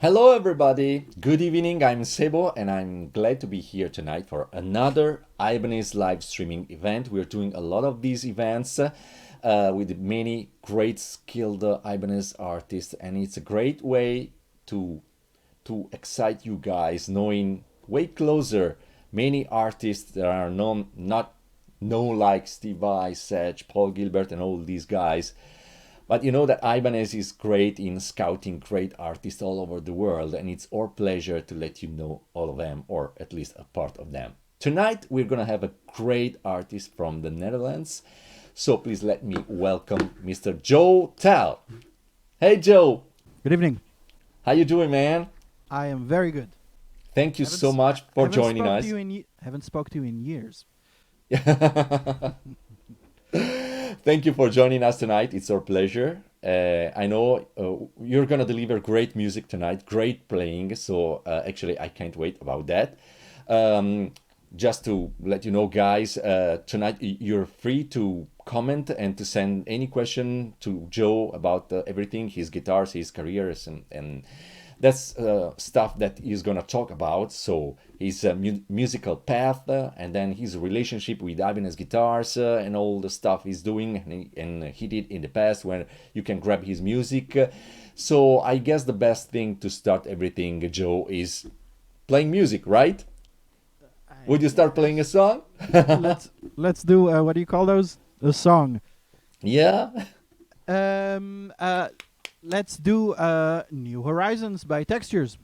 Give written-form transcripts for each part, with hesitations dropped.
Hello, everybody. Good evening. I'm Sebo, and I'm glad to be here tonight for another Ibanez live streaming event. We're doing a lot of these events with many great skilled Ibanez artists, and it's a great way to excite you guys, knowing way closer many artists that are known not known like Steve Vai, Sedge, Paul Gilbert, and all these guys. But you know that Ibanez is great in scouting great artists all over the world, and it's our pleasure to let you know all of them, or at least a part of them. Tonight, we're gonna have a great artist from the Netherlands, so please let me welcome Mr. Joe Tal. Hey, Joe. Good evening. How you doing, man? I am very good. Thank you Haven't so s- much for haven't joining spoke us. To you in haven't spoke to you in years. Thank you for joining us tonight. It's our pleasure. I know you're gonna deliver great music tonight, great playing. So actually, I can't wait about that. Um, just to let you know, guys, tonight you're free to comment and to send any question to Joe about everything, his guitars, his careers, and that's stuff that he's gonna talk about. So his musical path, and then his relationship with Ibanez guitars, and all the stuff he's doing, and he did in the past, where you can grab his music. So I guess the best thing to start everything, Joe, is playing music, right? Would you start playing a Yes. song? Let's do what do you call those? A song. Yeah. Um. Uh. Let's do New Horizons by Textures.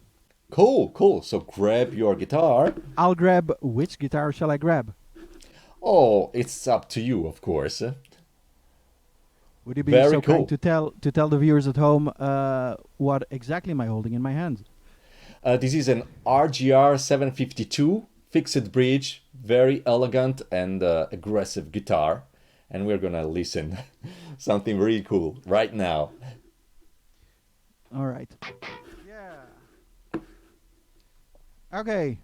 Cool, cool. So grab your guitar. I'll grab. Which guitar shall I grab? Oh, it's up to you, of course. Would you be Very so kind cool. to tell the viewers at home what exactly am I holding in my hands? This is an RGR 752 fixed bridge, very elegant and aggressive guitar. And we're gonna listen something really cool right now. All right. Yeah. Okay.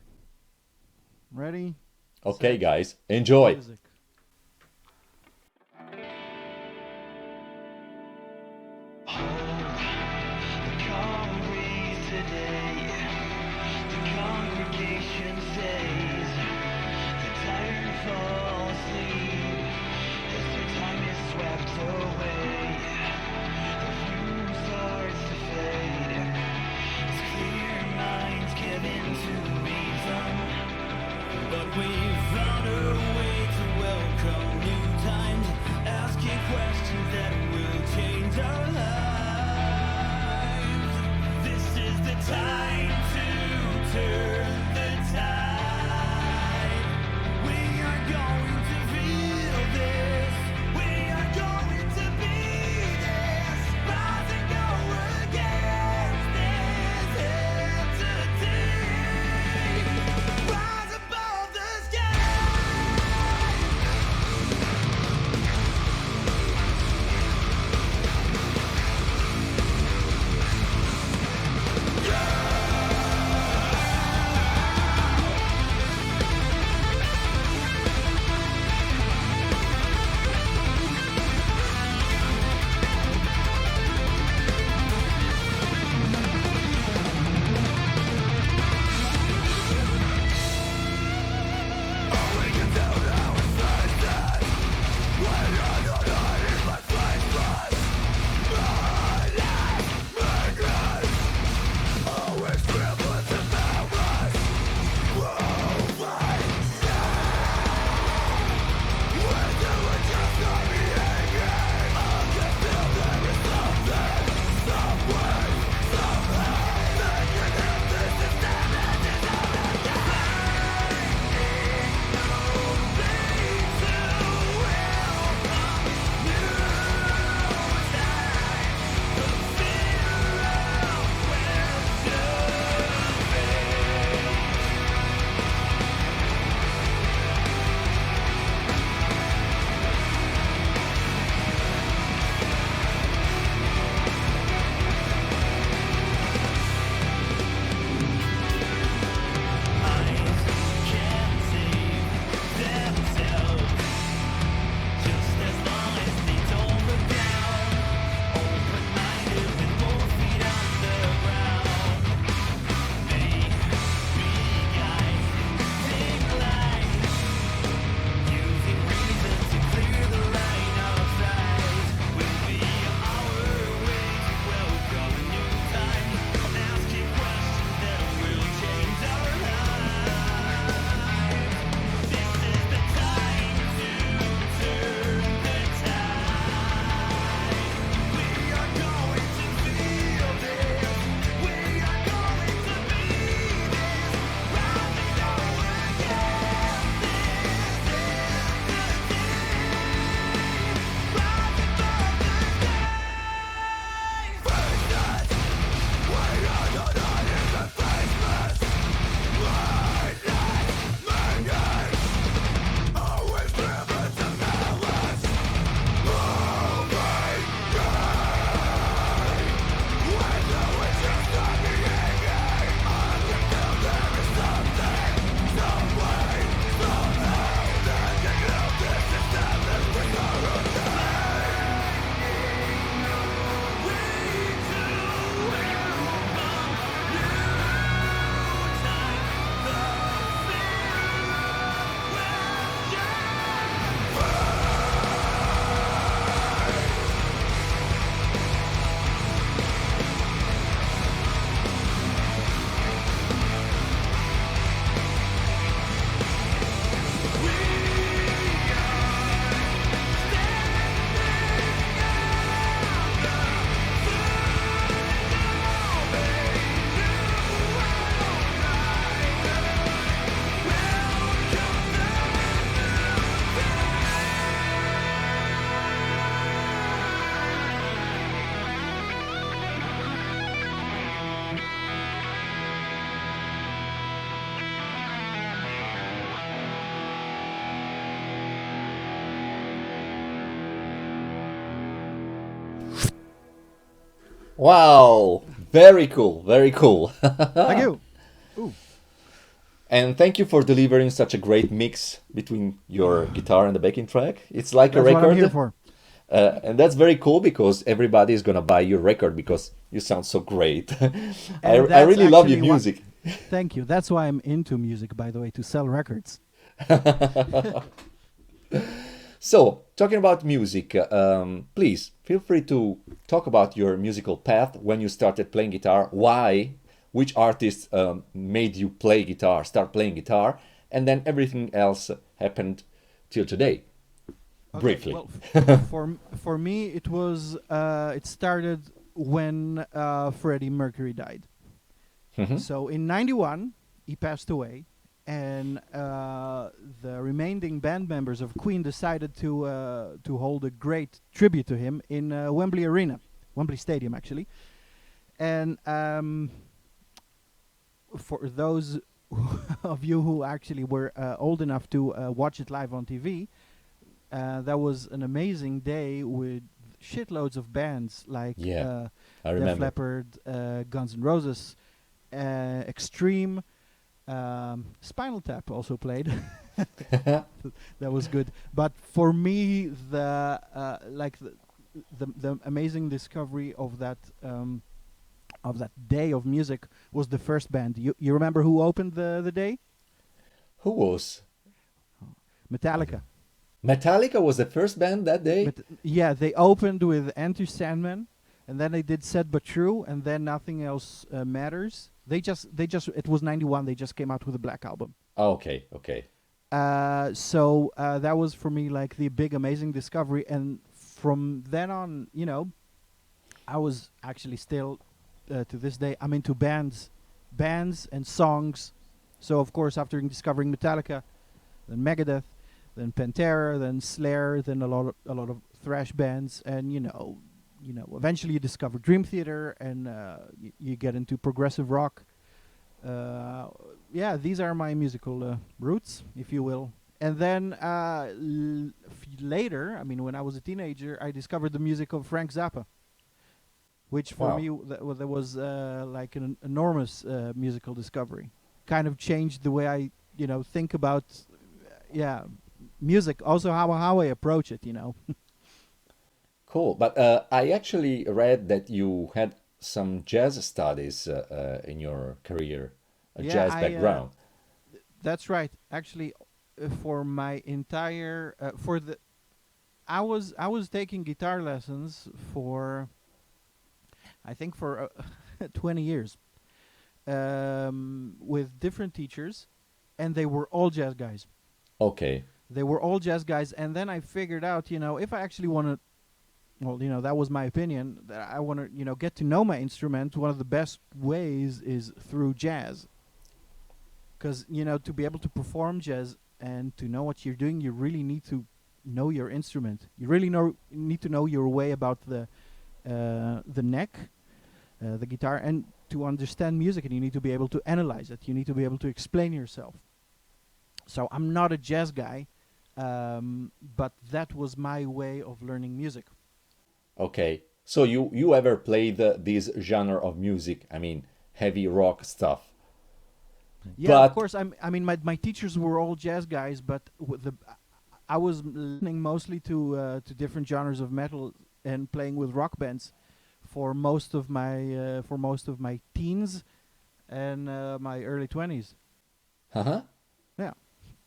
Ready? Okay, Set. guys, enjoy. Music. Calm breeze today. The congregation says the tired fall asleep as their time is swept away. The view starts to fade as clear minds give in to reason. But we found a way to welcome new times, asking questions that will change our lives. This is the time to turn the tide. We are going to feel this. We are going to be Wow, very cool, very cool. Thank you. Ooh, And thank you for delivering such a great mix between your guitar and the backing track. It's like a that's what I'm here record, for. and that's very cool because everybody is gonna buy your record because you sound so great. And I that's really love your actually why. music. Thank you. That's why I'm into music, by the way, to sell records. So, talking about music, please feel free to talk about your musical path when you started playing guitar, why, which artists made you play guitar, start playing guitar, and then everything else happened till today, Okay. briefly. Well, for me, it started when Freddie Mercury died. Mhm. So in '91, he passed away, and the remaining band members of Queen decided to hold a great tribute to him in Wembley Arena, Wembley Stadium, actually. And for those of you who actually were old enough to watch it live on TV, that was an amazing day with shitloads of bands like Yeah, I Def remember. Leppard, Guns N' Roses, Extreme, Spinal Tap also played. That was good. But for me, the amazing discovery of that day of music was the first band. You remember who opened the day? Who was? Metallica. Metallica was the first band that day? But yeah, they opened with Enter Sandman, and then they did Sad But True, and then Nothing Else Matters. They just it was '91. They just came out with a Black Album. Okay, okay. So that was for me like the big amazing discovery, and from then on, I was actually still to this day I'm into bands and songs. So of course after discovering Metallica, then Megadeth, then Pantera, then Slayer, then a lot of thrash bands, and eventually you discover Dream Theater, and you get into progressive rock. Yeah, these are my musical roots, if you will. And then later, I mean, when I was a teenager, I discovered the music of Frank Zappa, which for Wow. me that was like an enormous musical discovery. Kind of changed the way I, think about, yeah, music. Also how I approach it. Cool. But I actually read that you had some jazz studies in your career, a Yeah, jazz background. that's right. Actually, for my entire for the I was taking guitar lessons for I think for 20 years with different teachers, and they were all jazz guys. Okay. They were all jazz guys, and then I figured out, if I actually want to, well, that was my opinion, that I want to, get to know my instrument. One of the best ways is through jazz, because to be able to perform jazz and to know what you're doing, you really need to know your instrument. You really need to know your way about the neck, the guitar, and to understand music, and you need to be able to analyze it. You need to be able to explain yourself. So I'm not a jazz guy, but that was my way of learning music. Okay. So you ever played this genre of music? I mean, heavy rock stuff. Yeah, of But course. I mean, my teachers were all jazz guys, but I was listening mostly to different genres of metal and playing with rock bands for most of my teens and my early 20s. uh-huh. Yeah.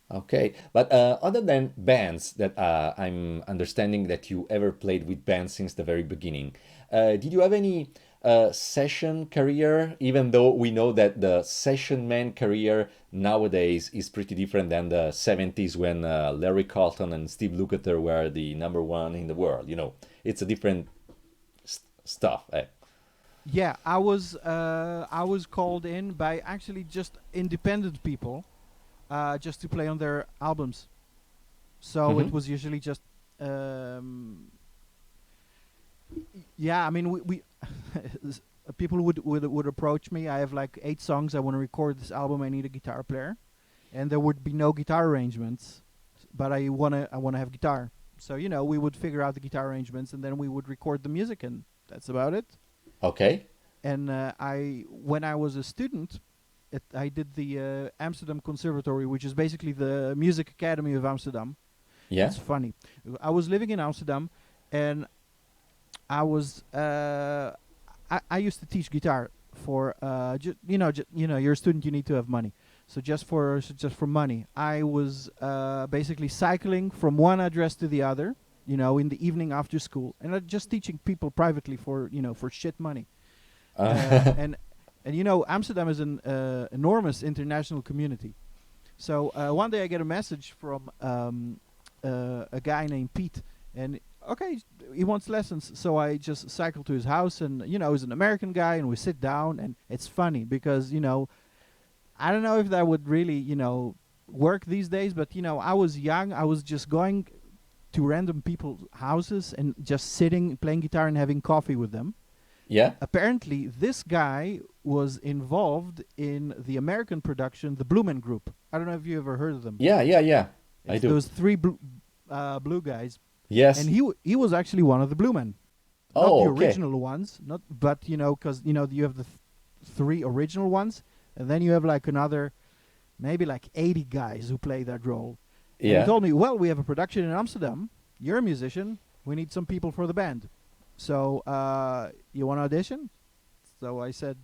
Okay. But other than bands that I'm understanding that you ever played with bands since the very beginning, did you have any session career? Even though we know that the session man career nowadays is pretty different than the 70s when Larry Carlton and Steve Lukather were the number one in the world. It's a different stuff. Yeah, I was called in by actually just independent people, just to play on their albums. So it Mhm. was usually just, yeah. I mean, we people would approach me. I have like 8 songs. I want to record this album. I need a guitar player, and there would be no guitar arrangements, but I wanna have guitar. So we would figure out the guitar arrangements, and then we would record the music, and that's about it. Okay. And when I was a student, I did the Amsterdam Conservatory, which is basically the music academy of Amsterdam. Yeah. It's funny. I was living in Amsterdam, and I was I used to teach guitar for you're a student, you need to have money. So just for money, I was basically cycling from one address to the other, in the evening after school, and just teaching people privately for shit money. And Amsterdam is an enormous international community. So one day I get a message from a guy named Pete, and okay, he wants lessons. So I just cycle to his house, and he's an American guy, and we sit down, and it's funny because I don't know if that would really work these days, but I was young. I was just going to random people's houses and just sitting, playing guitar, and having coffee with them. Yeah. Apparently, this guy was involved in the American production, the Blumen Group. I don't know if you ever heard of them. Yeah. Yeah. Yeah. I do. Those three blue guys. Yes. And he was actually one of the Blumen. Oh, Not the okay. original ones, but because you have the three original ones, and then you have like another, maybe like 80 guys who play that role. And Yeah. he told me, well, we have a production in Amsterdam. You're a musician. We need some people for the band. So you want to audition? So I said,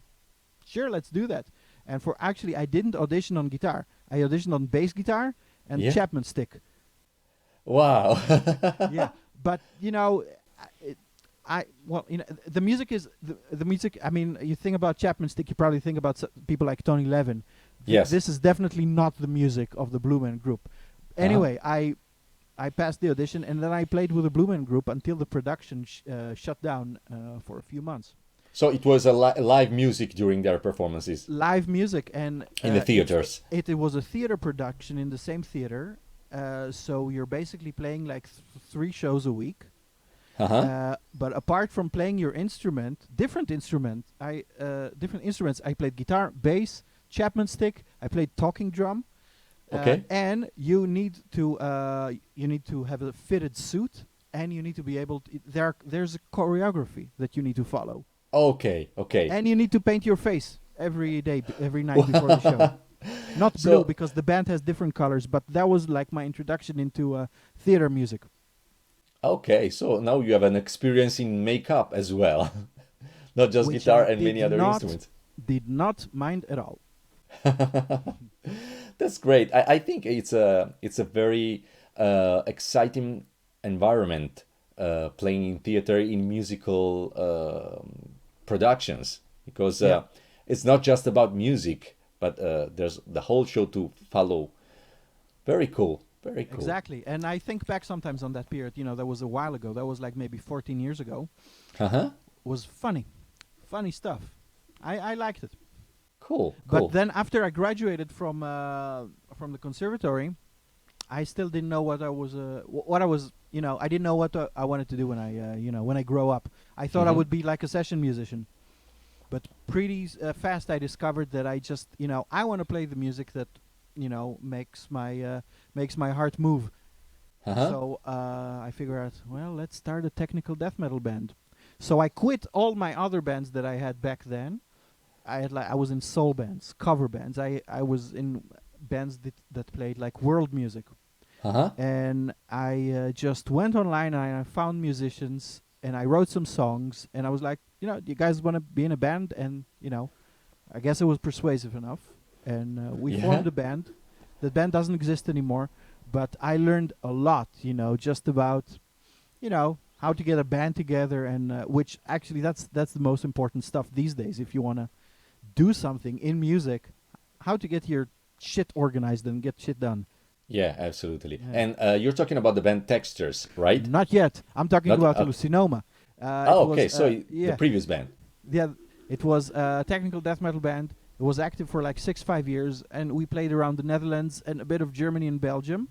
sure, let's do that. And I didn't audition on guitar. I auditioned on bass guitar and Yeah. Chapman stick. Wow. Yeah, but the music is the music. I mean, you think about Chapman stick, you probably think about people like Tony Levin. Yes. This is definitely not the music of the Blumen Group. Anyway, I passed the audition, and then I played with the Blumen Group until the production shut down for a few months. So it was a live music during their performances Live music, and in the theaters. It was a theater production in the same theater. So you're basically playing like 3 shows a week. But apart from playing your instrument, different instruments, I played guitar, bass, Chapman stick. I played talking drum. Okay. And you need to have a fitted suit, and you need to be able to. There's a choreography that you need to follow. Okay. Okay. And you need to paint your face every day, every night before the show. Not So- blue, because the band has different colors, but that was like my introduction into theater music. Okay. So now you have an experience in makeup as well, not just Which guitar I and many did other not- instruments. Did not mind at all. That's great. I think it's a very exciting environment, playing in theater, in musical productions, because Yeah. it's not just about music, but there's the whole show to follow. Very cool. Very cool. Exactly. And I think back sometimes on that period, that was a while ago. That was like maybe 14 years ago. Uh-huh. Was funny stuff. I liked it. Cool. But then after I graduated from the conservatory, I still didn't know what I was. I didn't know what I wanted to do when I grow up. I thought I Mhm. would be like a session musician. But pretty fast I discovered that I just, I want to play the music that, makes my heart move. Uh-huh. So I figure out, well, let's start a technical death metal band. So I quit all my other bands that I had back then. I was in soul bands, cover bands. I was in bands that played like world music. Uh-huh. And I just went online and I found musicians and I wrote some songs, and I was like, you guys want to be in a band? And I guess it was persuasive enough, and we Yeah. formed a band. The band doesn't exist anymore, but I learned a lot, just about, how to get a band together, and which actually that's the most important stuff these days. If you want to do something in music, how to get your shit organized and get shit done. Yeah, absolutely. Yeah. And you're talking about the band Textures, right? Not yet. I'm talking Not- about oh. Hallucinoma. Oh, okay. So yeah, the previous band. it was a technical death metal band. It was active for like 5 years, and we played around the Netherlands and a bit of Germany and Belgium.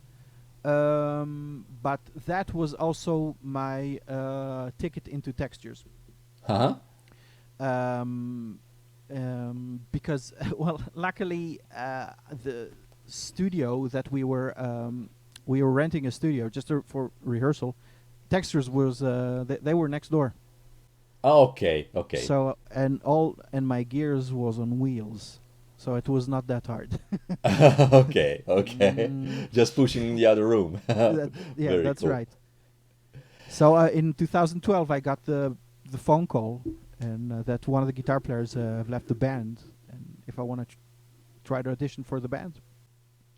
But that was also my ticket into Textures. Uh-huh. Because, well, luckily the studio that we were renting a studio just for rehearsal. Textures was they were next door. Okay, okay. So and my gears was on wheels, so it was not that hard. Okay, okay. Mm, Just pushing in the other room. yeah, Very that's cool. right. So in 2012, I got the phone call, and that one of the guitar players left the band, and if I want to try to audition for the band.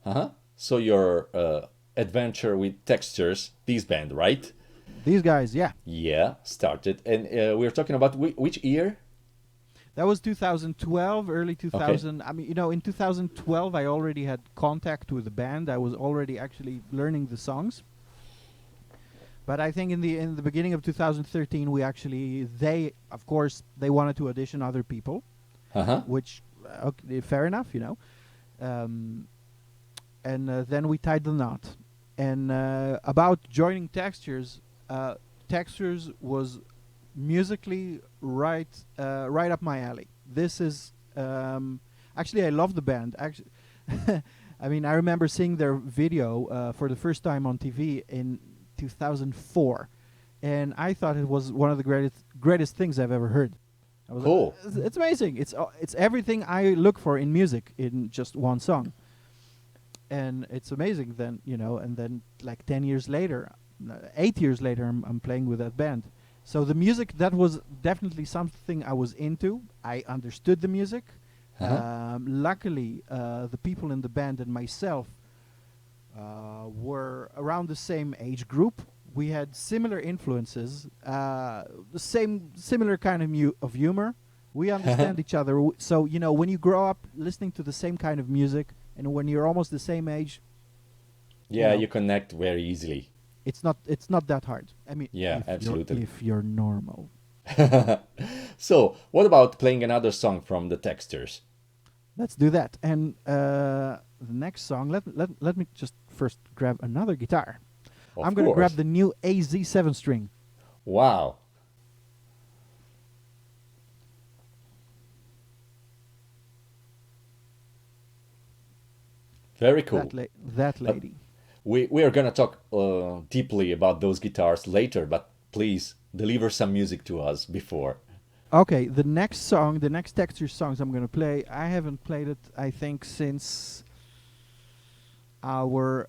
Uh-huh. So your adventure with textures, this band, right? These guys, yeah, Yeah, started. And we're talking about which year? that was 2012, early Okay. 2000. I mean, you know, in 2012, I already had contact with the band. I was already actually learning the songs. But I think in the beginning of 2013, we actually they of course they wanted to audition other people, Uh-huh. which okay, fair enough, you know. Um, and then we tied the knot. And about joining Textures, Textures was musically right up my alley. This is actually I love the band. Actually, I mean I remember seeing their video for the first time on TV in 2004, and I thought it was one of the greatest things I've ever heard. I was Cool. it's amazing. It's everything I look for in music in just one song, and it's amazing. Then you know, and then like 10 years later, 8 years later, I'm playing with that band. So the music that was definitely something I was into. I understood the music. Uh-huh. Luckily, the people in the band and myself were around the same age group. We had similar influences, the similar kind of humor. We understand each other. So you know, when you grow up listening to the same kind of music, and when you're almost the same age, you Yeah, know, you connect very easily. it's not that hard. I mean, Yeah, absolutely. if you're normal. So, what about playing another song from the textures? Let's do that. And the next song, let me just first grab another guitar. Of I'm going to grab course. the new AZ 7 string. Wow. Very cool. That Uh, lady. we are gonna talk deeply about those guitars later, but please deliver some music to us before. Okay, the next song, the next texture songs I'm going to play, I haven't played it, I think, since our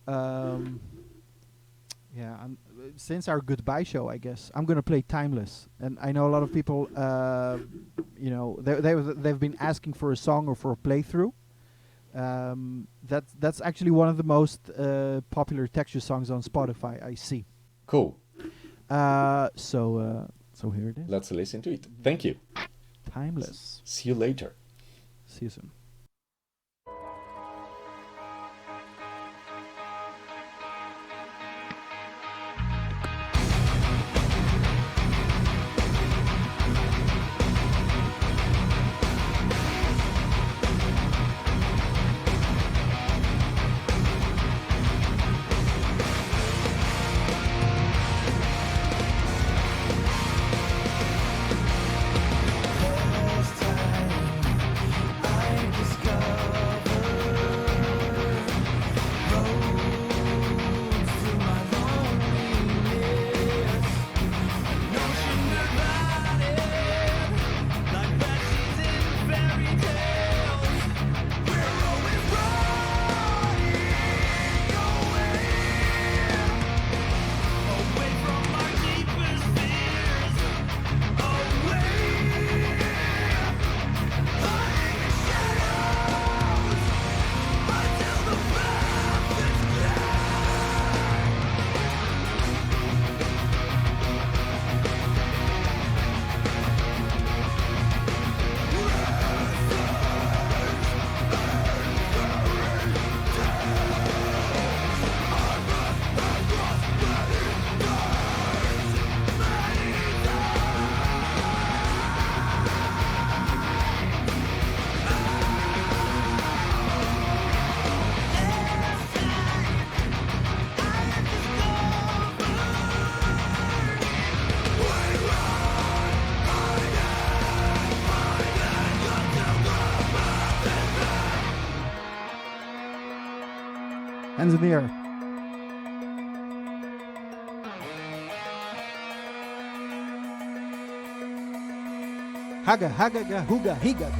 since our goodbye show, I guess. I'm gonna play Timeless, and I know a lot of people, you know, they've been asking for a song or for a playthrough. That's actually one of the most popular texture songs on Spotify. I see. Cool. So here it is. Let's listen to it. Thank you. Timeless. See you later. See you soon. Hands in the air. Haga, hagaga, huga, higa.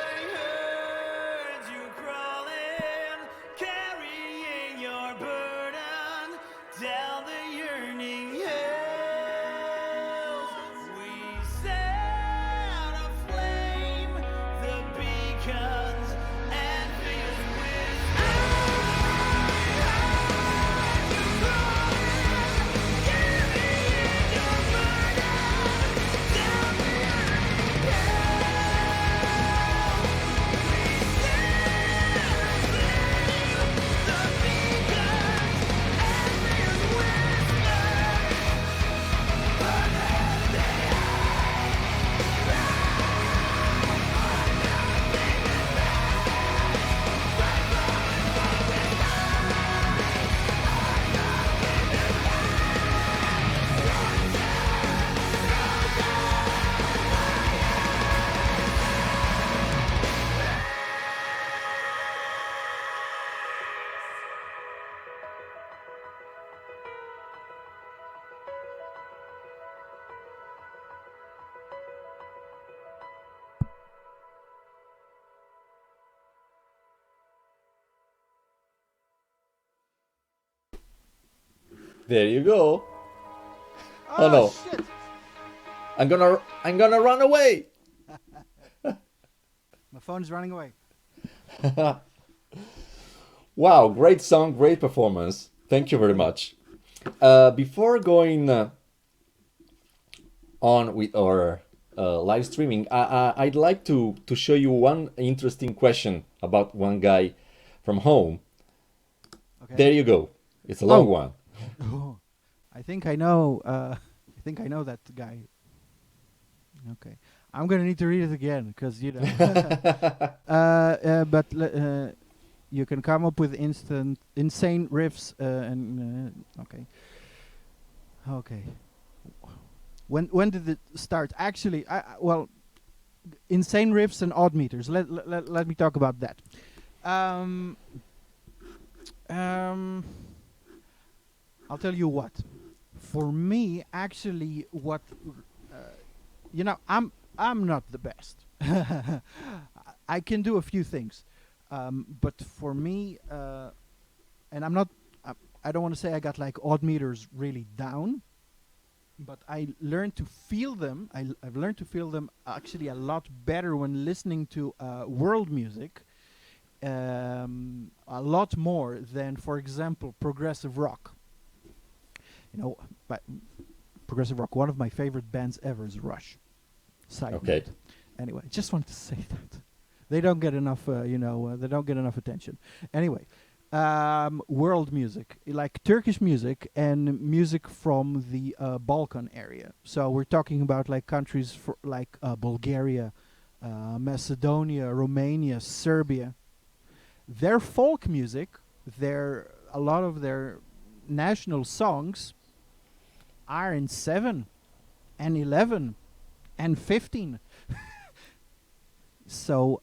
I heard you crawling, carrying your burden down the yearning hills. We set aflame the beacons and filled with carrying your burden down the yearning There you go. Oh no. Shit! I'm gonna run away. My phone's running away. Wow, great song, great performance. Thank you very much. Before going on with our live streaming, I'd like to show you one interesting question about one guy from home. Okay. There you go. It's a long Oh. one. Oh, I think I know. I think I know that guy. Okay, I'm gonna need to read it again because you know. You can come up with insane riffs okay. Okay. When did it start? Actually, well, insane riffs and odd meters. Let me talk about that. I'll tell you what. For me, actually, what you know, I'm not the best. I can do a few things, but for me, and I'm not. I don't want to say I got like odd meters really down, but I learned to feel them. I've learned to feel them actually a lot better when listening to world music. A lot more than, for example, progressive rock. You know, but progressive rock, one of my favorite bands ever is Rush. Side Okay. note. Anyway, just wanted to say that. They don't get enough, they don't get enough attention. Anyway, world music, like Turkish music and music from the Balkan area. So we're talking about like countries like Bulgaria, Macedonia, Romania, Serbia. Their folk music, a lot of their national songs are in 7 and 11 and 15. So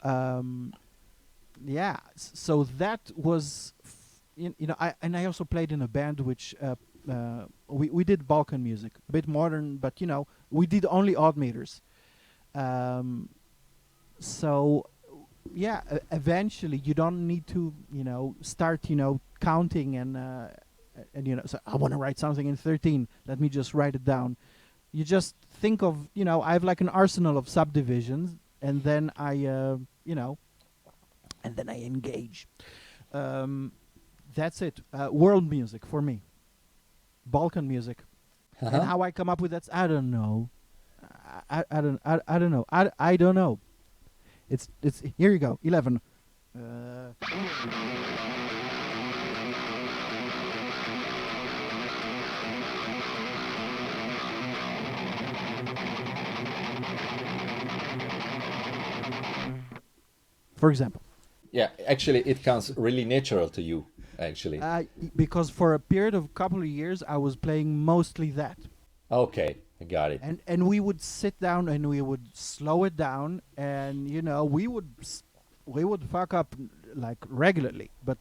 yeah, so that was I also played in a band which we did Balkan music, a bit modern, but we did only odd meters. Um, so yeah, eventually you don't need to start counting and so I want to write something in 13. Let me just write it down. You just think of I have like an arsenal of subdivisions, and then I engage. Um, that's it. World music for me. Balkan music. And how I come up with that, I don't know. I don't know. I don't know. It's here you go. 11. For example. Yeah, actually, it comes really natural to you, actually. Because for a period of couple of years, I was playing mostly that. Okay, I got it. And we would sit down and we would slow it down, and we would fuck up like regularly, but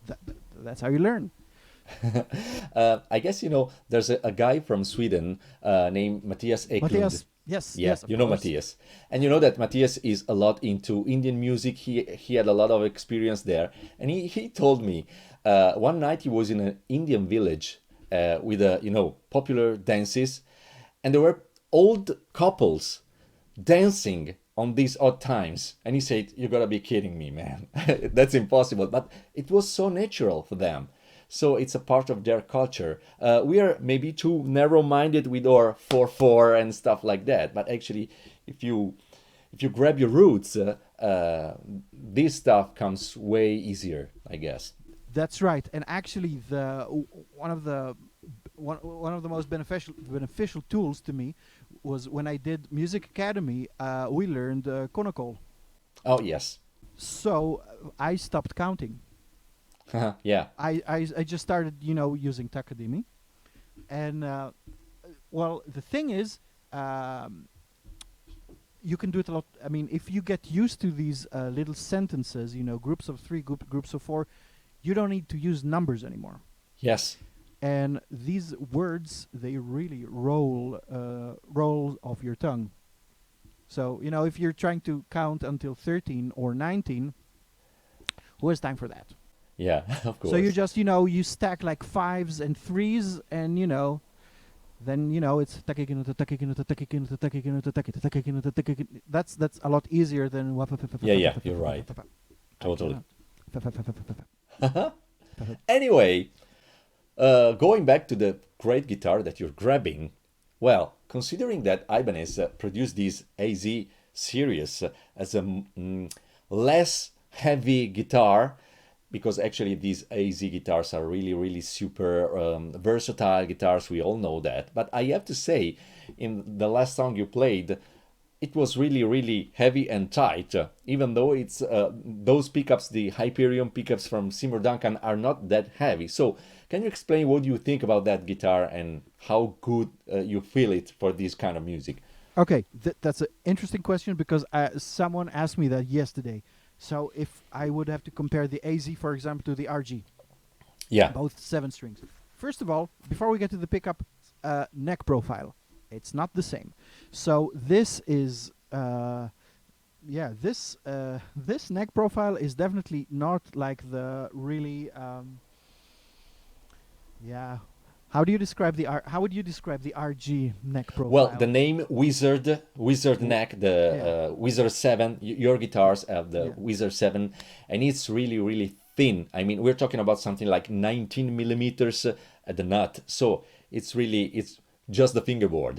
that's how you learn. I guess there's a guy from Sweden named Matthias Eklund. Matthias, yes, Yeah, yes, of you know course. Matthias, and you know that Matthias is a lot into Indian music. He had a lot of experience there, and he told me one night he was in an Indian village with popular dances, and there were old couples dancing on these odd times, and he said, "You gotta be kidding me, man! That's impossible." But it was so natural for them. So it's a part of their culture. We are maybe too narrow-minded with our 4/4 and stuff like that. But actually, if you grab your roots, this stuff comes way easier, I guess. That's right. And actually, one of the most beneficial tools to me was when I did Music Academy. We learned Konakol. Oh yes, So I stopped counting. yeah, I just started, using Takadimi. And, well, the thing is, you can do it a lot. I mean, if you get used to these little sentences, groups of 3, groups of 4, you don't need to use numbers anymore. yes, And these words, they really roll off your tongue. So, if you're trying to count until 13 or 19, who has time for that? yeah, of course. So you just, you stack like 5s and 3s, and then it's that's a lot easier than Yeah, you're right. Totally. Anyway, going back to the great guitar that you're grabbing, well, considering that Ibanez produced this AZ series as a less heavy guitar, because actually these AZ guitars are really, really super versatile guitars, we all know that. But I have to say, in the last song you played, it was really, really heavy and tight, even though it's those pickups, the Hyperion pickups from Seymour Duncan, are not that heavy. So can you explain what you think about that guitar and how good you feel it for this kind of music? Okay, that's an interesting question, because someone asked me that yesterday. So if I would have to compare the AZ, for example, to the RG, Yeah, both 7 strings. First of all, before we get to the pickup, neck profile, it's not the same. So this is, this neck profile is definitely not like the really, How do you describe how would you describe the RG neck profile? well, the name Wizard Neck, the Wizard 7, your guitars have the Yeah. Wizard 7, and it's really, really thin. I mean, we're talking about something like 19 millimeters at the nut. So it's just the fingerboard,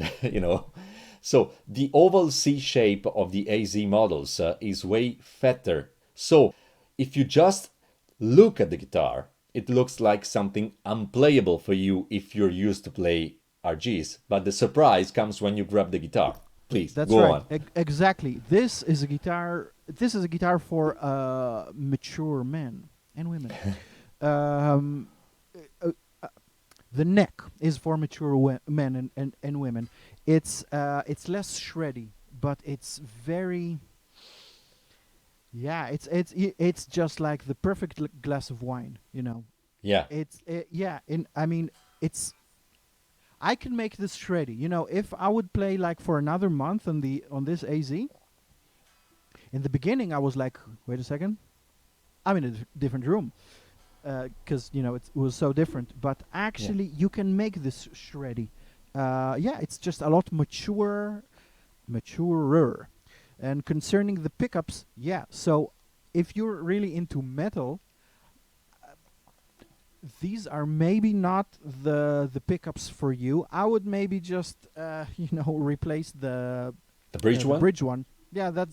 So the oval C shape of the AZ models is way fatter. So if you just look at the guitar, it looks like something unplayable for you if you're used to play RGs. But the surprise comes when you grab the guitar. Please, That's go right. on. Exactly. This is a guitar. This is a guitar for mature men and women. um, uh, uh, the neck is for mature men and women. It's less shreddy, but it's very. Yeah, it's just like the perfect glass of wine. Yeah. Yeah. I mean, it's. I can make this shreddy. You know, if I would play like for another month on this AZ, in the beginning I was like, wait a second, I'm in a different room because you know it was so different. But Yeah. actually, you can make this shreddy. Yeah, it's just a lot maturer. And concerning the pickups, yeah. So if you're really into metal, these are maybe not the pickups for you. I would maybe just you know replace The bridge the one? bridge one. Yeah,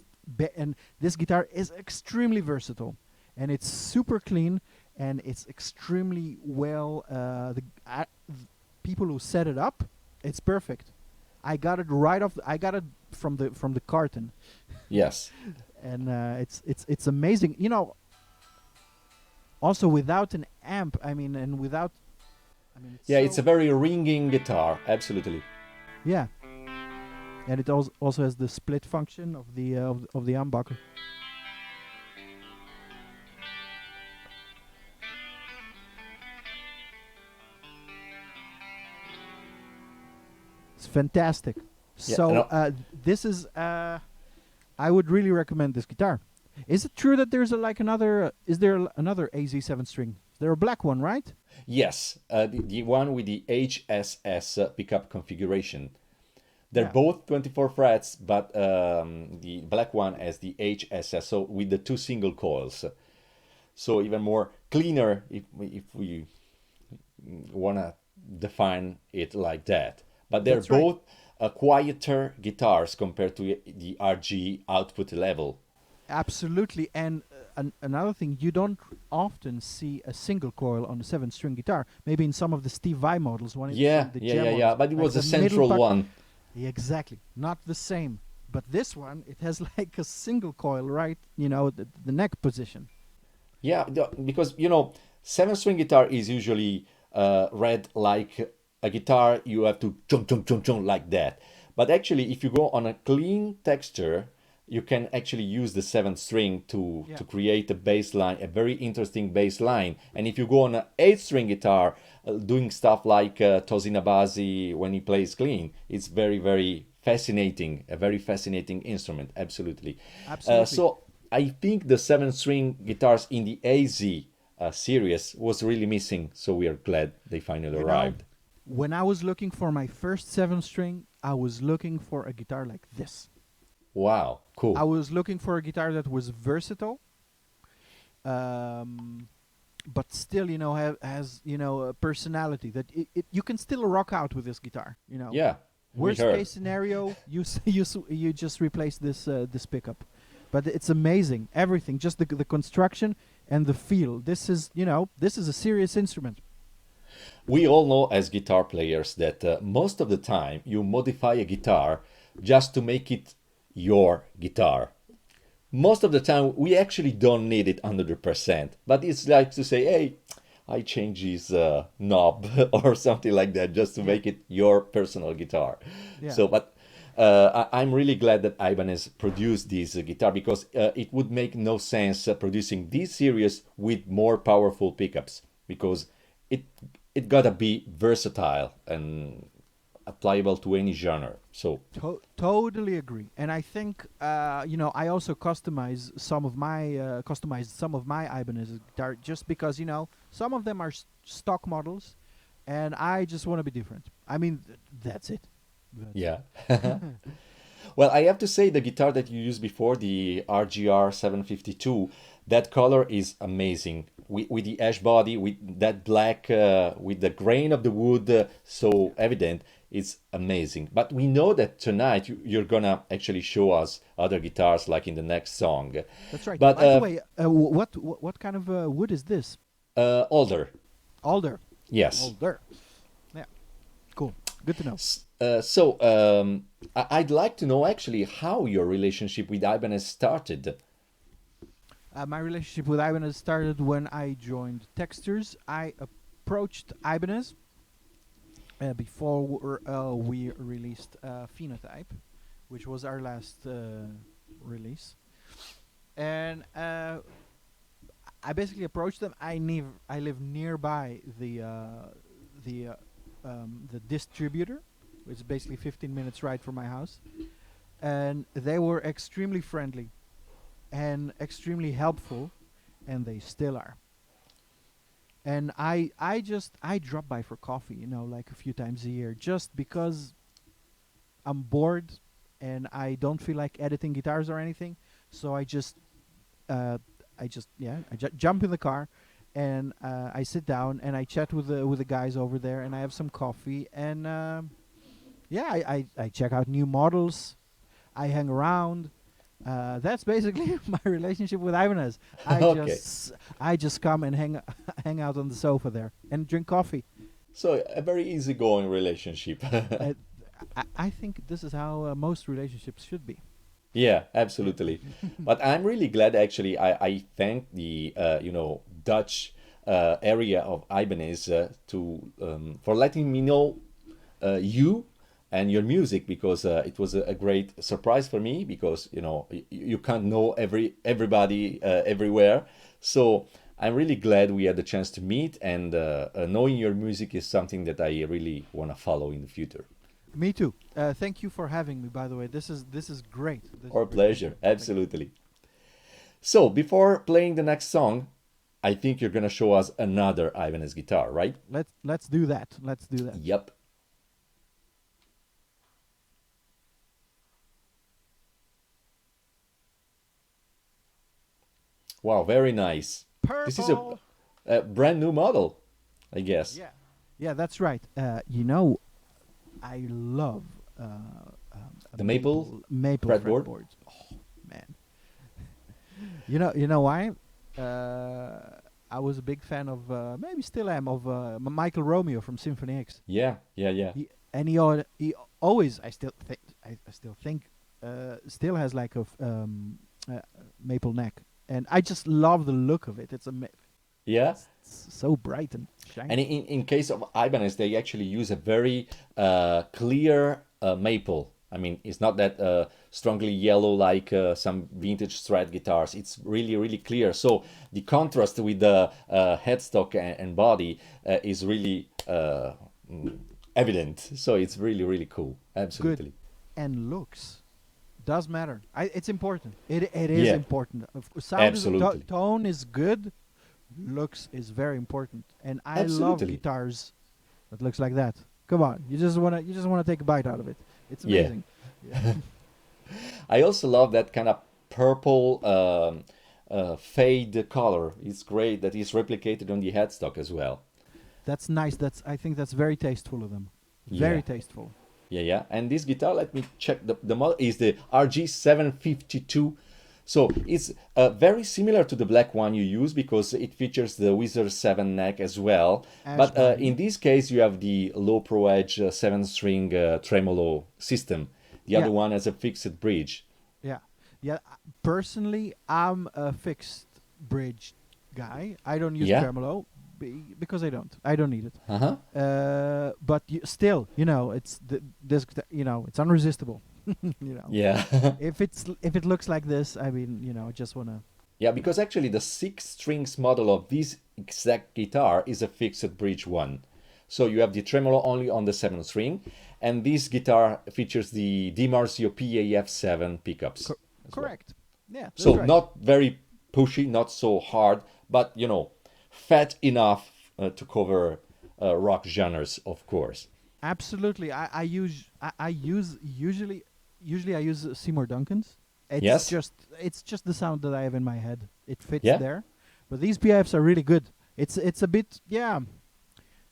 and this guitar is extremely versatile, and it's super clean, and it's extremely well. People who set it up, it's perfect. I got it right off. I got it from the carton, Yes. and it's amazing. You know, also without an amp. I mean, and without. I mean, it's Yeah, it's a so very ringing guitar. Absolutely. yeah, and it also has the split function of the humbucker. It's fantastic. Yeah. So this is I would really recommend this guitar. Is it true that there's like another? Is there another AZ7 string? Is there a black one, right? Yes, the one with the HSS pickup configuration. They're Yeah. both 24 frets, but the black one has the HSS, so with the two single coils. So even more cleaner if we want to define it like that. But they're That's right. both quieter guitars compared to the RG output level. Absolutely. And another thing, you don't often see a single coil on a seven-string guitar. Maybe in some of the Steve Vai models, Yeah, some of the yeah, gem yeah, yeah. ones, But it like was a the middle central part. one. Yeah, exactly. Not the same. But this one, it has like a single coil, right? You know, the neck position. Yeah, because seven string guitar is usually read like a guitar you have to chunk chunk chunk chunk like that. But actually, if you go on a clean texture, you can actually use the seventh string Yeah. to create a bass line, a very interesting bass line. And if you go on an eight string guitar, doing stuff like Tosin Abasi when he plays clean, it's very very fascinating, a very fascinating instrument, absolutely. Absolutely. So I think the seven string guitars in the AZ series was really missing, so we are glad they finally You know, arrived. when I was looking for my first seven string, I was looking for a guitar like this. Wow, I cool. was looking for a guitar that was versatile, um, but still, you know, has you know a personality that you can still rock out with this guitar. You know, Yeah, we worst heard. case scenario, you just replace this pickup, but it's amazing. Everything, just the construction and the feel. This is this is a serious instrument. We all know as guitar players that most of the time you modify a guitar just to make it your guitar. Most of the time we actually don't need it 100%, but it's like to say, hey, I change this knob or something like that just to Yeah, make it your personal guitar. yeah. So but I'm really glad that Ibanez produced this guitar because it would make no sense producing this series with more powerful pickups because it it gotta be versatile and applicable to any genre. So Totally agree. And I think I also customized some of my Ibanez guitar just because some of them are stock models, and I just want to be different. I mean, that's it. That's it. yeah. Well, I have to say the guitar that you used before, the RGR 752, that color is amazing. With the ash body, with that black, with the grain of the wood so evident, it's amazing. But we know that tonight you're gonna actually show us other guitars like in the next song. That's right. But By the way, what kind of wood is this? older, Alder. yes. Alder. Yeah. Cool. Good to know. I'd like to know actually how your relationship with Ibanez started. My relationship with Ibanez started when I joined Texters. I approached Ibanez before we released Phenotype, which was our last release. And I basically approached them. I live nearby the the distributor, which is basically 15 minutes ride from my house, and they were extremely friendly and extremely helpful, and they still are. And I drop by for coffee, like a few times a year, just because I'm bored and I don't feel like editing guitars or anything. So uh, jump in the car, and I sit down and I chat with the guys over there, and I have some coffee, and yeah, I check out new models. I hang around. That's basically my relationship with Ibanez. Okay. I just come and hang hang out on the sofa there and drink coffee. So a very easygoing relationship. Uh, I think this is how most relationships should be. Yeah, absolutely. But I'm really glad actually. I thank the Dutch area of Ibanez to for letting me know you and your music, because it was a great surprise for me, because you can't know everybody everywhere. So I'm really glad we had the chance to meet, and knowing your music is something that I really want to follow in the future. Me too. Thank you for having me. By the way, this is great. This is Our great. Thank pleasure, you. Thank you. absolutely. So before playing the next song, I think you're gonna show us another Ibanez guitar, right? Let's do that. Let's do that. Yep. Wow, very nice. This is Purple. a brand new model, I guess. Yeah. Yeah, that's right. I love a The maple maple fretboard. fretboards. Oh man. You know why? I was a big fan of, maybe still am, of Michael Romeo from Symphony X. Yeah, yeah, yeah. He always, I still think, still has like maple neck, and I just love the look of it. Yeah. It's so bright and shiny. And in case of Ibanez, they actually use a very clear maple. I mean, it's not that strongly yellow like some vintage Strat guitars. It's really, really clear. So the contrast with the headstock and body is really evident. So it's really, really cool. Good. Absolutely. And looks does matter. It's important. It is Yeah, important. Of course, sound absolutely. tone is good. Looks is very important, and I love Absolutely. guitars that looks like that. Come on, you just wanna take a bite out of it. It's Yeah. amazing. Yeah. I also love that kind of purple fade color. It's great that is replicated on the headstock as well. That's nice. I think that's very tasteful of them. Yeah. Very tasteful. Yeah, yeah. And this guitar, let me check the model, is the RG752. So it's very similar to the black one you use, because it features the Wizard 7 neck as well. Ash But body. in this case, you have the low pro edge 7-string tremolo system. The other Yeah. one has a fixed bridge. Yeah. Yeah. Personally, I'm a fixed bridge guy. I don't use Yeah. tremolo because I don't need it. Uh-huh. But still, it's this. It's unresistible. Yeah. If it looks like this, I mean, I just wanna. Yeah, because actually the 6 strings model of this exact guitar is a fixed bridge one. So you have the tremolo only on the 7th string, and this guitar features the DiMarzio PAF7 pickups. Co- as well. correct. Yeah. That's So right. not very pushy, not so hard, but fat enough to cover rock genres, of course. Absolutely. I use usually I use Seymour Duncan's. Yes? It's just the sound that I have in my head. It fits Yeah? there. But these PIFs are really good. It's a bit, yeah.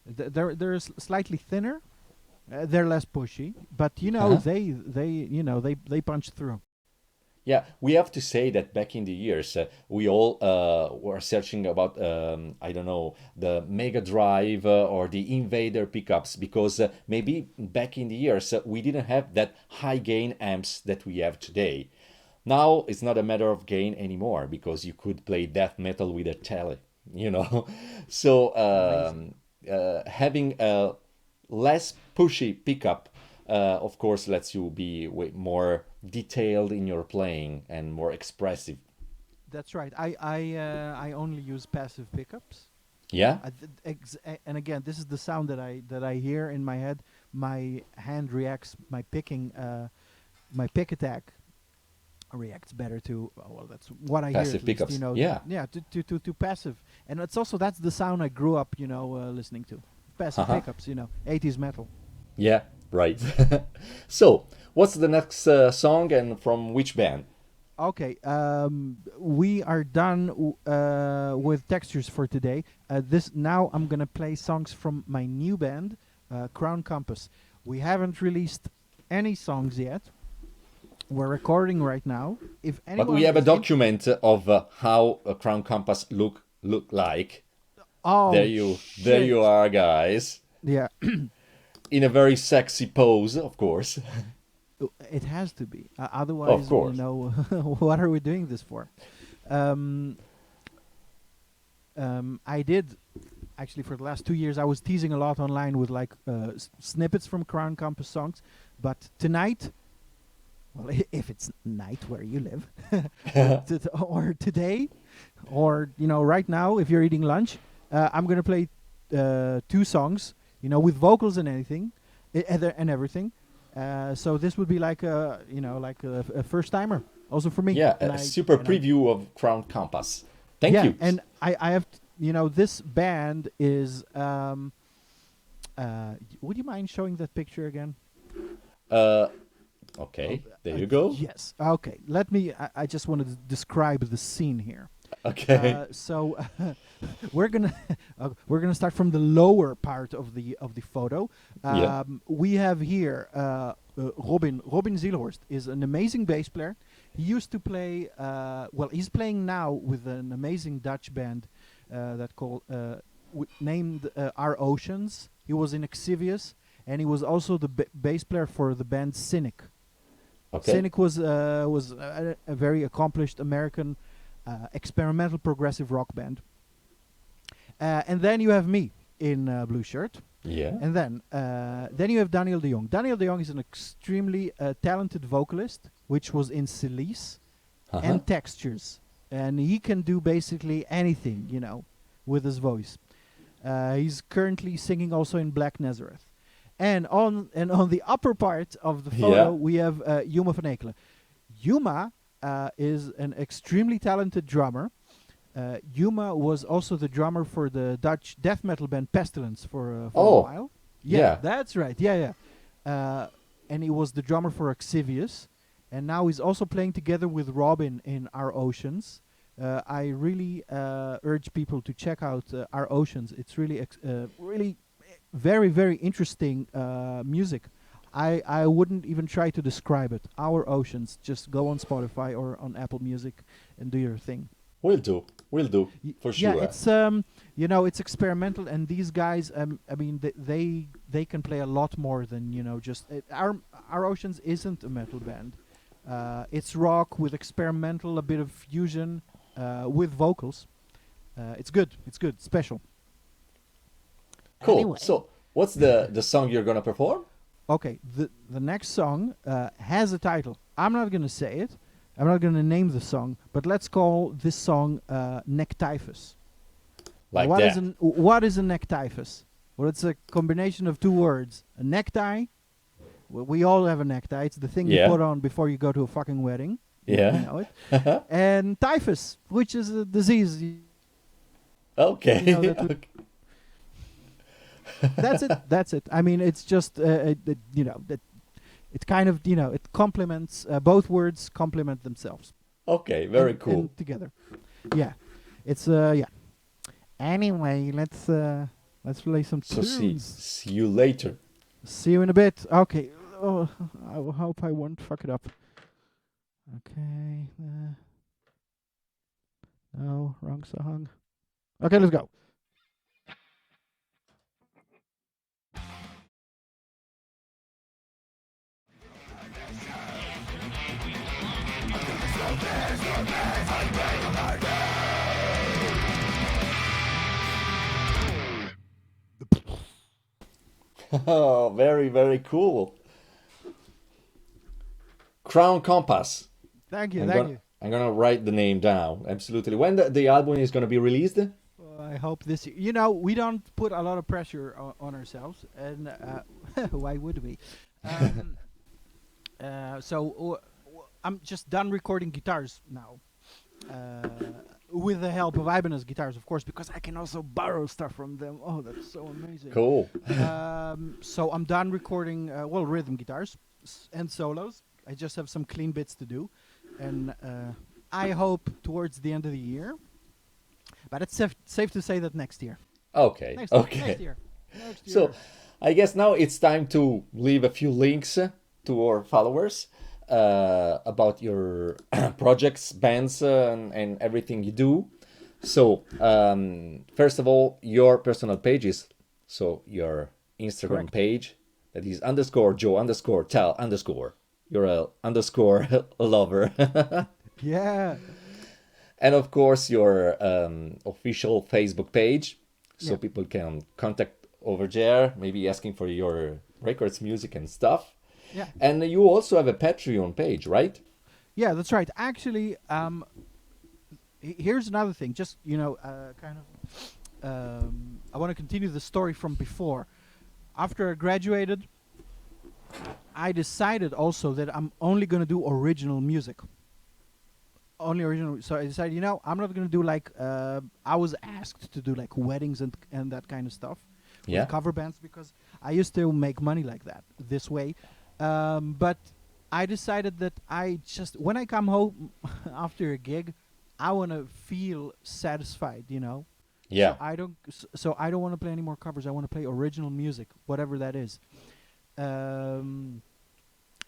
They're slightly thinner. They're less pushy, but Uh-huh. they punch through. Yeah, we have to say that back in the years, we all were searching about, I don't know, the Mega Drive or the Invader pickups, because maybe back in the years we didn't have that high gain amps that we have today. Now it's not a matter of gain anymore, because you could play death metal with a tele, you know. So Amazing. having a less pushy pickup, of course, lets you be way more detailed in your playing and more expressive. That's right. I only use passive pickups. Yeah, And again, this is the sound that I hear in my head. My hand reacts. My pick attack reacts better to. Well, that's what I hear passive at least. pickups. Yeah, Yeah, to passive, and it's also that's the sound I grew up, listening to. Passive Uh-huh. pickups, 80s metal. yeah, right. So, what's the next song and from which band? Okay, we are done with textures for today. This now I'm gonna play songs from my new band, Crown Compass. We haven't released any songs yet. We're recording right now. If But anyone we have a is in- document of how a crown compass look like. oh There shit, you are, guys, yeah, in a very sexy pose, of course. it has to be. Of Otherwise, course. what are we doing this for? Um, I did actually for the last 2 years. I was teasing a lot online with like snippets from Crown Compass songs, but tonight, well, if it's night where you live, or today, or right now, if you're eating lunch, I'm gonna play 2 songs, with vocals and anything, and everything. So this would be like a first timer, also for me. Yeah, And a super preview of crown compass. Thank yeah, you. and I have this band is. Would you mind showing that picture again? Okay, there you go. Yes. Okay. Let me. I just wanted to describe the scene here. Okay. So we're gonna start from the lower part of the photo. Yeah. We have here Robin Zielhorst is an amazing bass player. He used to play. Well, he's playing now with an amazing Dutch band named Our Oceans. He was in Exvius, and he was also the bass player for the band Cynic. Okay. Cynic was a very accomplished American experimental progressive rock band. And then you have me in blue shirt. Yeah. And then you have Daniel de Jong. Daniel de Jong is an extremely talented vocalist, which was in Silice Uh-huh. and Textures. And he can do basically anything, with his voice. He's currently singing also in Black Nazareth. And on the upper part of the photo, Yeah. we have Yuma van Ekelen. Yuma is an extremely talented drummer. Yuma was also the drummer for the Dutch death metal band Pestilence for a while. Yeah. That's right. Yeah. And he was the drummer for Exvius. And now he's also playing together with Robin in Our Oceans. I really urge people to check out Our Oceans. It's really, really very, very interesting music. I wouldn't even try to describe it. Our Oceans. Just go on Spotify or on Apple Music and do your thing. Will do. For sure. Yeah, it's it's experimental, and these guys, I mean, they can play a lot more than just Our Oceans isn't a metal band. It's rock with experimental, a bit of fusion, with vocals. It's good. It's good. Special. Cool. Anyway. So, what's the song you're gonna perform? Okay, the next song has a title. I'm not gonna say it. I'm not gonna name the song, but let's call this song Necktyphus. Like What that. what is a necktyphus? Well, it's a combination of 2 words. A necktie. Well, we all have a necktie. It's the thing Yeah. you put on before you go to a fucking wedding. Yeah. You know it. And typhus, which is a disease. Okay. You know, that would- Okay. That's it. That's it. I mean, it's just that it kind of it complements both words complement themselves. Okay, very and- cool. and together. Yeah, it's yeah. Anyway, let's play some So tunes. see you later. See you in a bit. Okay. Oh, I hope I won't fuck it up. Okay. No, wrong song. Okay, let's go. Oh, very, very cool. Crown Compass. Thank you. I'm Thank gonna, you. I'm gonna write the name down. Absolutely. When the album is gonna be released? I hope this year. We don't put a lot of pressure on ourselves, and why would we? Um, I'm just done recording guitars now, uh, with the help of Ibanez guitars, of course, because I can also borrow stuff from them. Oh, that's so amazing. Cool. So I'm done recording, rhythm guitars and solos. I just have some clean bits to do, and I hope towards the end of the year. But it's safe to say that next year. Okay. Next Okay. year. Next year. So, I guess now it's time to leave a few links to our followers about your projects, bands, and everything you do. So, first of all, your personal pages. So, your Instagram Correct. page that is underscore Joe underscore Tal underscore. You're a underscore lover. Yeah. And of course, your official Facebook page, so Yeah. people can contact over there, maybe asking for your records, music, and stuff. Yeah. And you also have a Patreon page, right? Yeah, that's right. Actually, here's another thing. Just kind of, I want to continue the story from before. After I graduated, I decided also that I'm only going to do original music. Only original. So I decided, I'm not going to do like I was asked to do like weddings and that kind of stuff with Yeah. cover bands because I used to make money like that this way. But I decided that I just when I come home after a gig, I want to feel satisfied, Yeah. So I don't want to play any more covers. I want to play original music, whatever that is.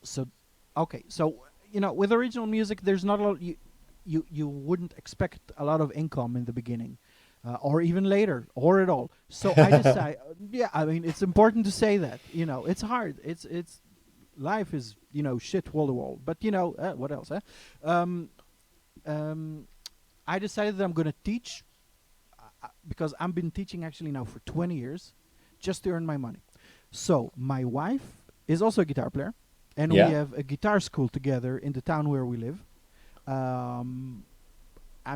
So okay, so with original music, there's not a lot. You wouldn't expect a lot of income in the beginning, or even later, or at all. So I decide. Yeah, I mean, it's important to say that. It's hard. It's life is shit wall to wall. But what else? Um, um, I decided that I'm going to teach because I've been teaching actually now for 20 years, just to earn my money. So my wife is also a guitar player, and Yeah. we have a guitar school together in the town where we live. I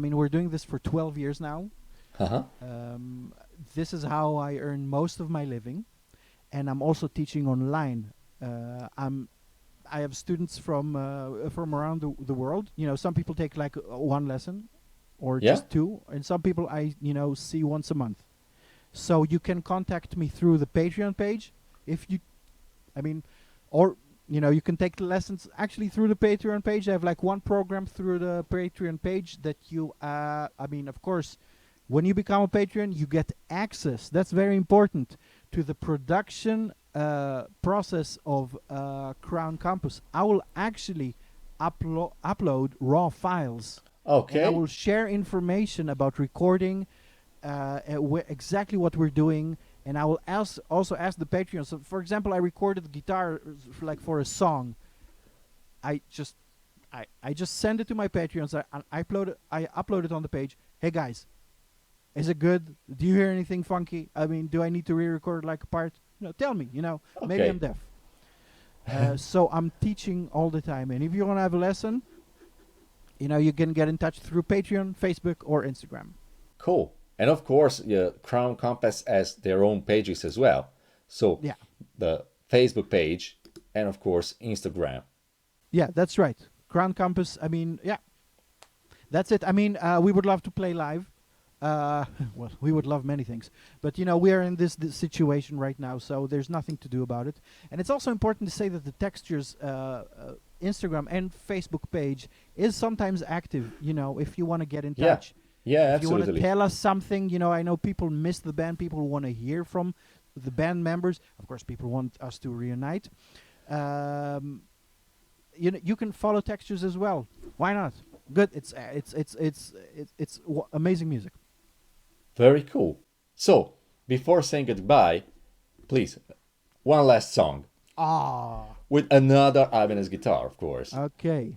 mean, we're doing this for 12 years now. Uh-huh. This is how I earn most of my living, and I'm also teaching online. I have students from around the world. Some people take like one lesson, or Yeah. just two, and some people I see once a month. So you can contact me through the Patreon page, if you, I mean, or you can take the lessons actually through the Patreon page. I have like one program through the Patreon page that you, I mean, of course, when you become a Patreon, you get access. That's very important to the production process of Crown Campus. I will actually upload raw files. And I Okay. will share information about recording, exactly what we're doing, and I will also ask the Patreon. So, for example, I recorded the guitar for a song. I just send it to my Patreons. I upload it on the page. Hey guys, is it good? Do you hear anything funky? I mean, do I need to re-record like a part? Tell me. Maybe Okay. I'm deaf. So I'm teaching all the time, and if you want to have a lesson, you can get in touch through Patreon, Facebook, or Instagram. Cool. And of course, Crown Compass has their own pages as well. So Yeah. the Facebook page and of course Instagram. Yeah, that's right. Crown Campus. I mean, yeah, that's it. I mean, we would love to play live. Well, we would love many things, but we are in this situation right now, so there's nothing to do about it. And it's also important to say that the Textures Instagram and Facebook page is sometimes active. If you want to get in Yeah. touch, Yeah, if you want to absolutely. tell us something, I know people miss the band. People want to hear from the band members. Of course, people want us to reunite. You can follow Textures as well. Why not? Good. It's amazing music. Very cool. So, before saying goodbye, please, one last song Ah. with another Ibanez guitar, of course. Okay.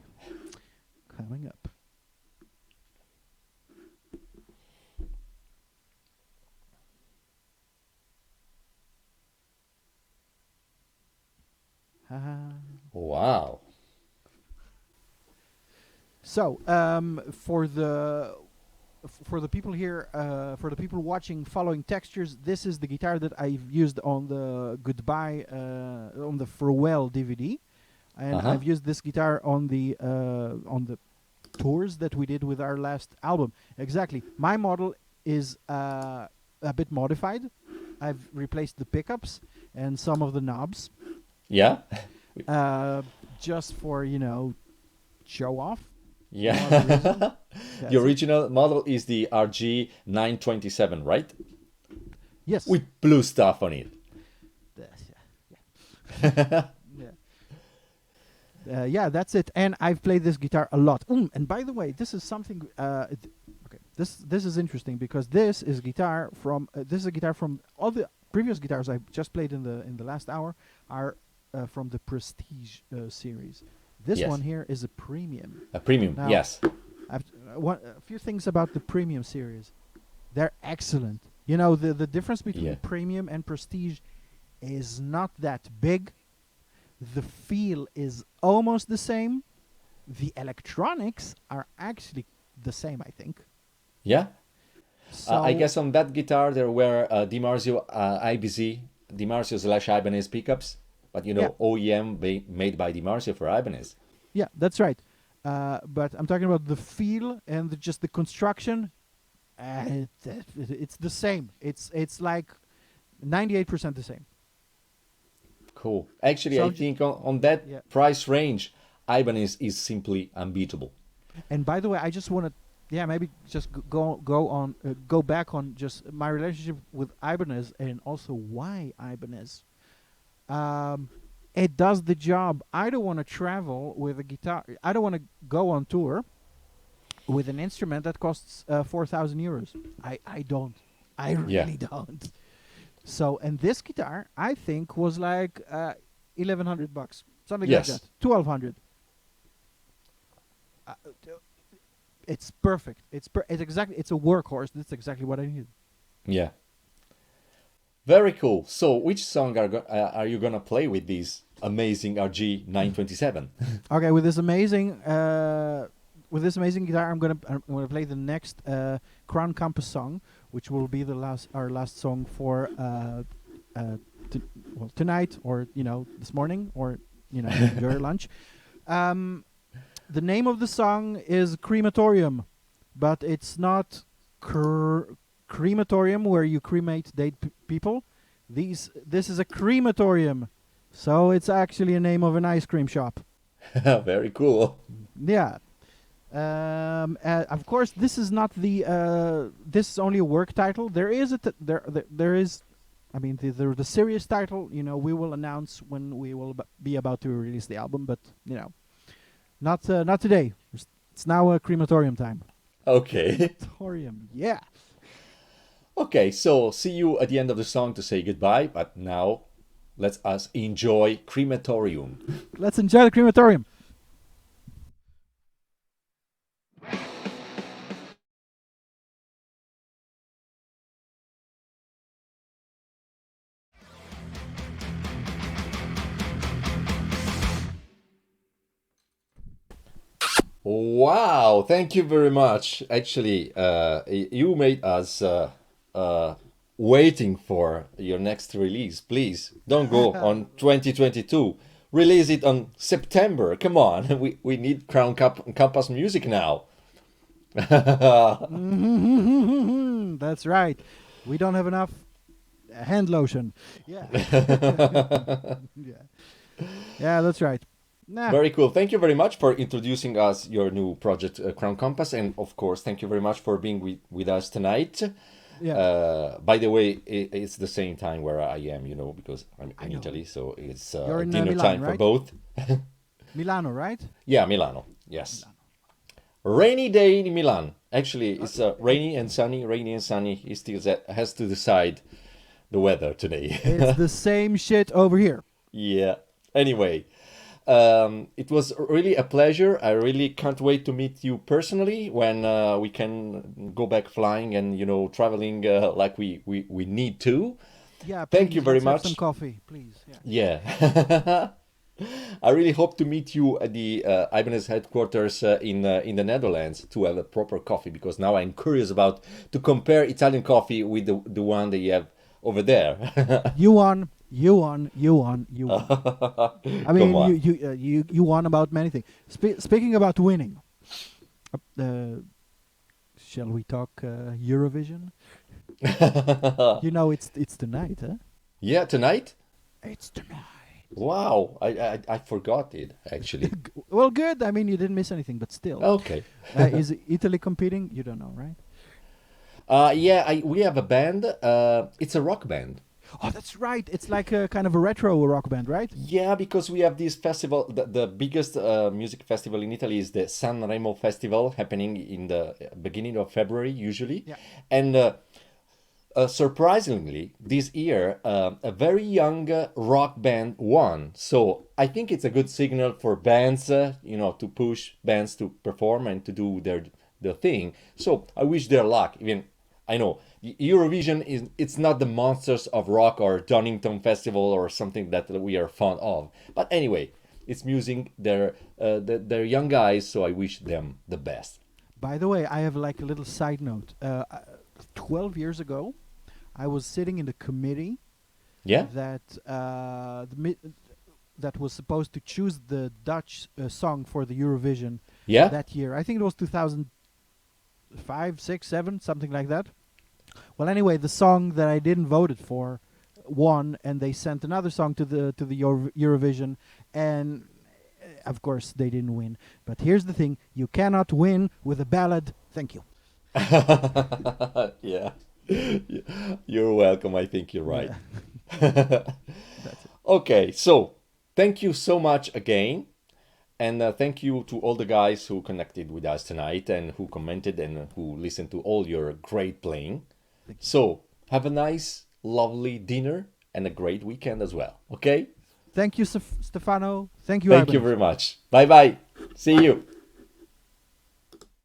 Coming up. Wow. So for the people here, for the people watching, following textures, this is the guitar that I've used on the Goodbye, on the Farewell DVD, and Uh-huh. I've used this guitar on the tours that we did with our last album. Exactly, my model is a bit modified. I've replaced the pickups and some of the knobs, Yeah. just for show off. Yeah. No other reason. That's The it. original model is the RG 927, right? Yes. With blue stuff on it. Yeah. Yeah, that's it. And I've played this guitar a lot. And by the way, this is something. Okay, this is interesting because this is a guitar from all the previous guitars I just played in the last hour are from the Prestige series. This Yes. one here is a premium. A premium, Now, yes. A few things about the premium series. They're excellent. You know, the difference between Yeah. premium and prestige is not that big. The feel is almost the same. The electronics are actually the same, I think. Yeah. So I guess on that guitar there were DiMarzio IBZ, DiMarzio/Ibanez pickups, but OEM made by DiMarzio for Ibanez. yeah, that's right. But I'm talking about the feel and just the construction. It's the same. It's like 98% the same. Cool. Actually, So I think on that yeah. price range, Ibanez is simply unbeatable. And by the way, I just want to, maybe just go back on just my relationship with Ibanez and also why Ibanez. It does the job. I don't want to travel with a guitar. I don't want to go on tour with an instrument that costs 4,000 euros. I don't. I really don't. So, and this guitar, I think, was like 1,100 bucks, something Yes. like that, 1,200. It's perfect. It's a workhorse. That's exactly what I need. Yeah. Very cool. So, which song are you gonna play with this amazing RG 927? Okay, with this amazing guitar, I'm gonna play the next Crown Compass song, which will be our last song for tonight, or this morning, or your lunch. The name of the song is Crematorium, but it's not crematorium where you cremate dead people. This is a crematorium, so it's actually a name of an ice cream shop. Very cool. Yeah. Of course, this is not this is only a work title. There is there is, I mean, the serious title. We will announce when we will be about to release the album, but not today. It's now a crematorium time. Okay. Crematorium, yeah. Okay, so see you at the end of the song to say goodbye, but now let us enjoy Crematorium. Let's enjoy the crematorium. Wow, thank you very much. Actually, you made us waiting for your next release. Please don't go on 2022. Release it on September. Come on, we need Compass music now. That's right. We don't have enough hand lotion. Yeah. Yeah, that's right. Nah. Very cool. Thank you very much for introducing us your new project, Crown Compass, and of course, thank you very much for being with us tonight. Yeah. By the way, it's the same time where I am, because I'm in know. Italy, so it's You're in, dinner Milan, time for right? both. Milano, right? Yeah, Milano. Yes. Rainy day in Milan. Actually, it's rainy and sunny. Rainy and sunny. He still has to decide the weather today. It's the same shit over here. Yeah. Anyway, it was really a pleasure. I really can't wait to meet you personally when we can go back flying and traveling like we need to. Yeah. Thank please, you very let's have much. some coffee, please. Yeah. Yeah. I really hope to meet you at the Ibanez headquarters in the Netherlands to have a proper coffee, because now I'm curious about to compare Italian coffee with the one that you have over there. You won. You won. You won. You won. I Come mean, on. you won about many things. Speaking about winning, uh, shall we talk Eurovision? You know, it's tonight, huh? Yeah, tonight? It's tonight. Wow, I forgot it actually. Well, good. I mean, you didn't miss anything, but still. Okay. Is Italy competing? You don't know, right? Yeah, we have a band. It's a rock band. Oh, that's right. It's like a kind of a retro rock band, right? Yeah, because we have this festival. The biggest music festival in Italy is the Sanremo Festival, happening in the beginning of February usually. Yeah. And surprisingly, this year, a very young rock band won. So I think it's a good signal for bands, to push bands to perform and to do their thing. So I wish their luck. Even I know Eurovision it's not the monsters of rock or Donington Festival or something that we are fond of. But anyway, it's music. They're young guys, so I wish them the best. By the way, I have like a little side note. 12 years ago, I was sitting in the committee Yeah. that that was supposed to choose the Dutch song for the Eurovision Yeah. that year. I think it was 2005, 6, 7, something like that. Well, anyway, the song that I didn't vote it for won, and they sent another song to the Eurovision, and of course they didn't win. But here's the thing: you cannot win with a ballad. Thank you. Yeah. You're welcome. I think you're right. That's it. Okay, so thank you so much again. And thank you to all the guys who connected with us tonight and who commented and who listened to all your great playing. So have a nice, lovely dinner and a great weekend as well. Okay? Thank you, Stefano. Thank you, Thank you Ibanez. very much. Bye bye. See you.